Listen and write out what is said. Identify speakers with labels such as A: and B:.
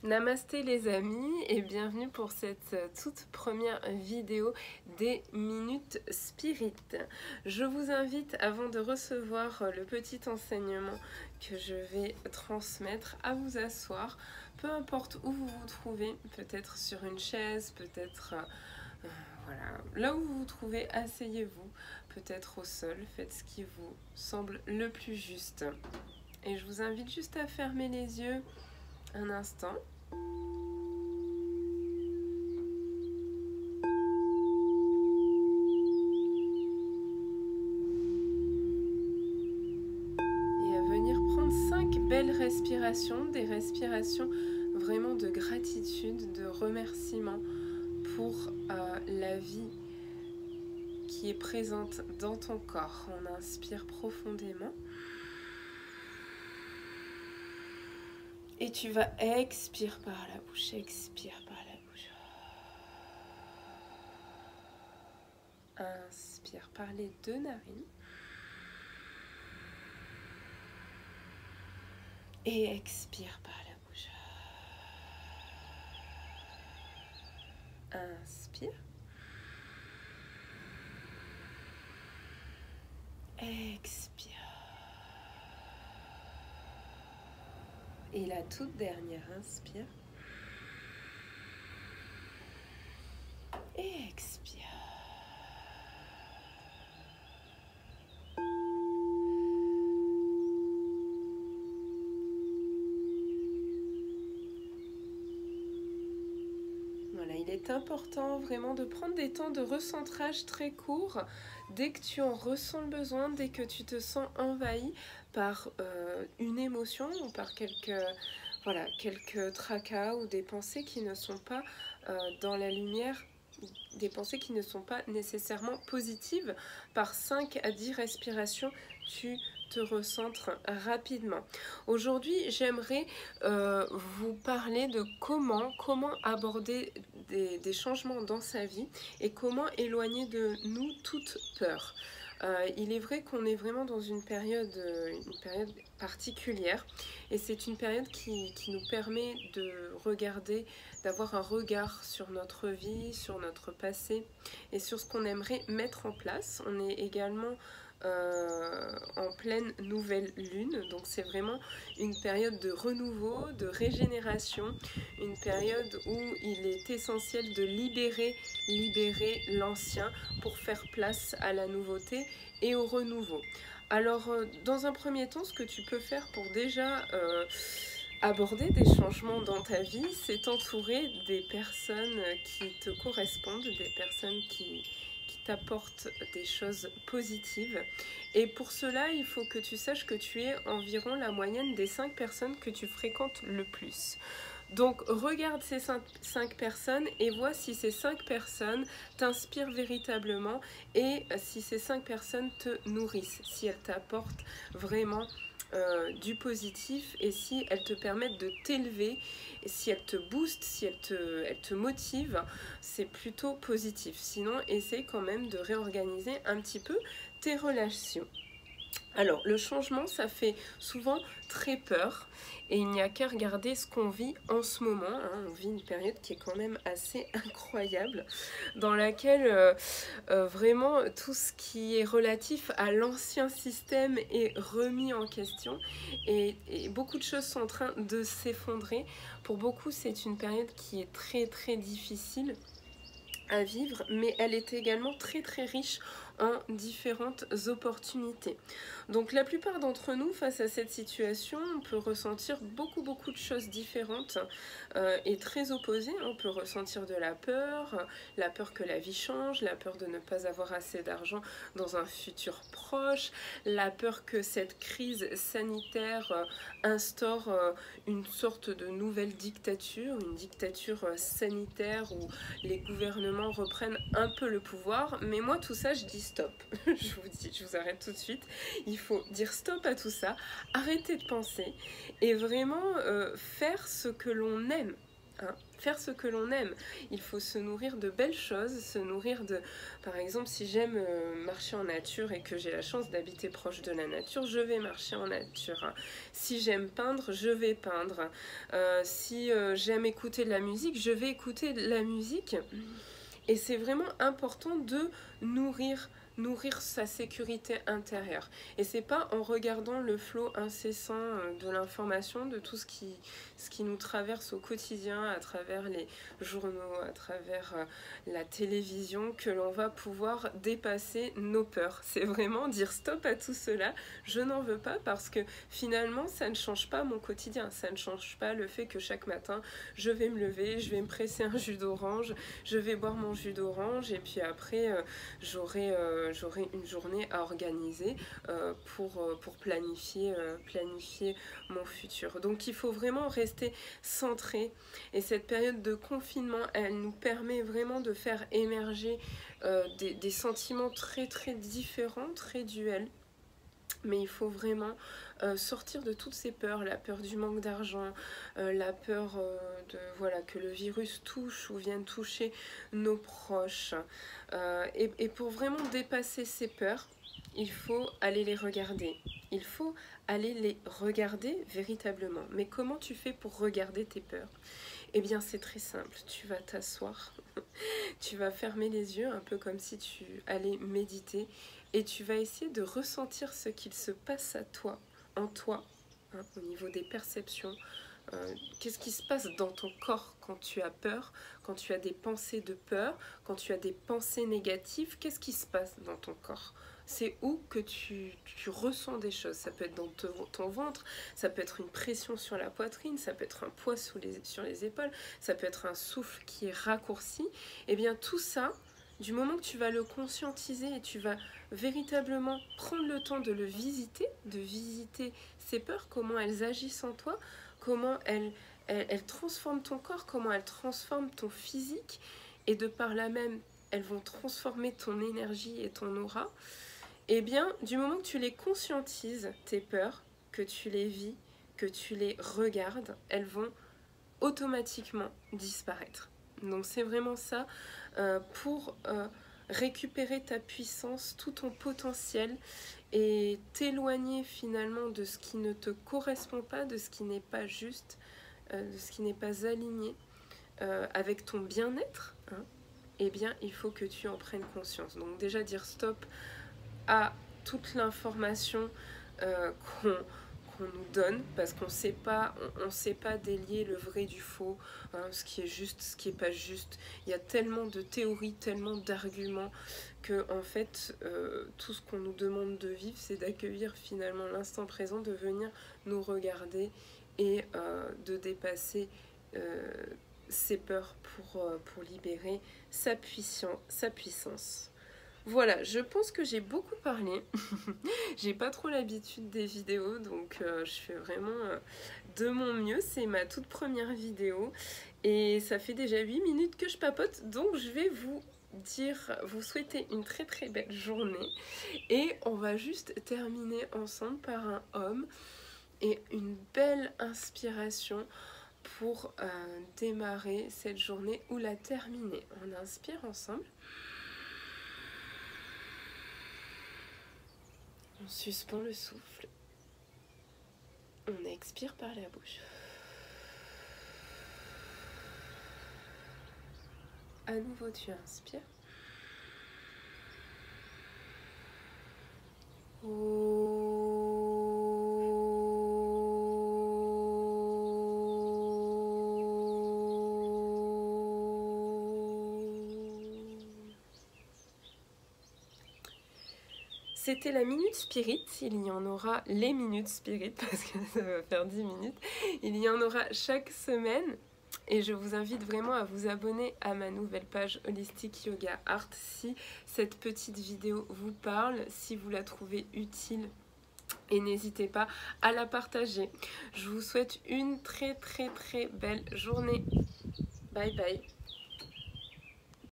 A: Namasté les amis et bienvenue pour cette toute première vidéo des Minutes Spirit. Je vous invite, avant de recevoir le petit enseignement que je vais transmettre, à vous asseoir, peu importe où vous vous trouvez, peut-être sur une chaise, peut-être voilà, là où vous vous trouvez, asseyez-vous, peut-être au sol, faites ce qui vous semble le plus juste. Et je vous invite juste à fermer les yeux un instant. Et à venir prendre 5 belles respirations, des respirations vraiment de gratitude, de remerciement pour la vie qui est présente dans ton corps. On inspire profondément. Et tu vas expirer par la bouche, expire par la bouche. Inspire par les deux narines. Et expire par la bouche. Inspire. Expire. Et la toute dernière, inspire. Et expire. Voilà, il est important vraiment de prendre des temps de recentrage très courts dès que tu en ressens le besoin, dès que tu te sens envahi par une émotion ou par quelques tracas ou des pensées qui ne sont pas dans la lumière, des pensées qui ne sont pas nécessairement positives. Par 5 à 10 respirations, tu te recentres rapidement. Aujourd'hui, j'aimerais vous parler de comment aborder des changements dans sa vie et comment éloigner de nous toute peur. Il est vrai qu'on est vraiment dans une période particulière et c'est une période qui nous permet de regarder, d'avoir un regard sur notre vie, sur notre passé et sur ce qu'on aimerait mettre en place. On est également en pleine nouvelle lune, donc c'est vraiment une période de renouveau, de régénération, une période où il est essentiel de libérer l'ancien pour faire place à la nouveauté et au renouveau. Alors dans un premier temps, ce que tu peux faire pour déjà aborder des changements dans ta vie, c'est t'entourer des personnes qui te correspondent, des personnes qui t'apportent des choses positives. Et pour cela, il faut que tu saches que tu es environ la moyenne des 5 personnes que tu fréquentes le plus. Donc regarde ces 5 personnes et vois si ces 5 personnes t'inspirent véritablement et si ces 5 personnes te nourrissent, si elles t'apportent vraiment du positif et si elles te permettent de t'élever, si elles te boostent, si elles te motivent, c'est plutôt positif. Sinon, essaie quand même de réorganiser un petit peu tes relations. Alors, le changement, ça fait souvent très peur et il n'y a qu'à regarder ce qu'on vit en ce moment. On vit une période qui est quand même assez incroyable, dans laquelle vraiment tout ce qui est relatif à l'ancien système est remis en question et beaucoup de choses sont en train de s'effondrer. Pour beaucoup, c'est une période qui est très très difficile à vivre, mais elle est également très très riche en différentes opportunités. Donc la plupart d'entre nous, face à cette situation, on peut ressentir beaucoup de choses différentes et très opposées. On peut ressentir de la peur que la vie change, la peur de ne pas avoir assez d'argent dans un futur proche, la peur que cette crise sanitaire instaure une sorte de nouvelle dictature, une dictature sanitaire où les gouvernements reprennent un peu le pouvoir. Mais moi, tout ça, je dis stop. Je vous arrête tout de suite. Il faut dire stop à tout ça, arrêter de penser et vraiment faire ce que l'on aime. hein. Faire ce que l'on aime. Il faut se nourrir de belles choses, se nourrir de... Par exemple, si j'aime marcher en nature et que j'ai la chance d'habiter proche de la nature, je vais marcher en nature. Hein. Si j'aime peindre, je vais peindre. Si j'aime écouter de la musique, je vais écouter de la musique. Et c'est vraiment important de nourrir sa sécurité intérieure. Et c'est pas en regardant le flot incessant de l'information, de tout ce qui nous traverse au quotidien, à travers les journaux, à travers la télévision, que l'on va pouvoir dépasser nos peurs. C'est vraiment dire stop à tout cela, je n'en veux pas, parce que finalement ça ne change pas mon quotidien, ça ne change pas le fait que chaque matin je vais me lever, je vais me presser un jus d'orange, je vais boire mon jus d'orange et puis après j'aurai une journée à organiser pour planifier mon futur. Donc il faut vraiment rester centré, et cette période de confinement, elle nous permet vraiment de faire émerger des sentiments très très différents, très duels. Mais il faut vraiment sortir de toutes ces peurs, la peur du manque d'argent, la peur que le virus touche ou vienne toucher nos proches. Et pour vraiment dépasser ces peurs, il faut aller les regarder. Il faut aller les regarder véritablement. Mais comment tu fais pour regarder tes peurs? Eh bien, c'est très simple. Tu vas t'asseoir, tu vas fermer les yeux, un peu comme si tu allais méditer, et tu vas essayer de ressentir ce qu'il se passe à toi, en toi, hein, au niveau des perceptions. Qu'est-ce qui se passe dans ton corps quand tu as peur, quand tu as des pensées de peur, quand tu as des pensées négatives? Qu'est-ce qui se passe dans ton corps? C'est où que tu ressens des choses. Ça peut être dans ton ventre, ça peut être une pression sur la poitrine, ça peut être un poids sur les épaules, ça peut être un souffle qui est raccourci. Et bien tout ça, du moment que tu vas le conscientiser et tu vas véritablement prendre le temps de le visiter, de visiter ces peurs, comment elles agissent en toi, comment elles transforment ton corps, comment elles transforment ton physique, et de par là même, elles vont transformer ton énergie et ton aura. Et bien, du moment que tu les conscientises, tes peurs, que tu les vis, que tu les regardes, elles vont automatiquement disparaître. Donc c'est vraiment ça, pour récupérer ta puissance, tout ton potentiel, et t'éloigner finalement de ce qui ne te correspond pas, de ce qui n'est pas juste, de ce qui n'est pas aligné avec ton bien-être, hein. Eh bien il faut que tu en prennes conscience. Donc déjà dire stop à toute l'information qu'on nous donne, parce qu'on sait pas délier le vrai du faux, hein, ce qui est juste, ce qui est pas juste. Il y a tellement de théories, tellement d'arguments, que en fait tout ce qu'on nous demande de vivre, c'est d'accueillir finalement l'instant présent, de venir nous regarder et de dépasser ses peurs pour libérer sa puissance. Voilà, je pense que j'ai beaucoup parlé. J'ai pas trop l'habitude des vidéos, donc je fais vraiment de mon mieux. C'est ma toute première vidéo et ça fait déjà 8 minutes que je papote, donc je vais vous souhaiter une très très belle journée, et on va juste terminer ensemble par un homme et une belle inspiration pour démarrer cette journée ou la terminer. On inspire ensemble. On suspend le souffle. On expire par la bouche. À nouveau, tu inspires. C'était la Minute Spirit, il y en aura les Minutes Spirit, parce que ça va faire 10 minutes. Il y en aura chaque semaine, et je vous invite vraiment à vous abonner à ma nouvelle page Holistic Yoga Art si cette petite vidéo vous parle, si vous la trouvez utile. Et n'hésitez pas à la partager. Je vous souhaite une très très très belle journée. Bye bye.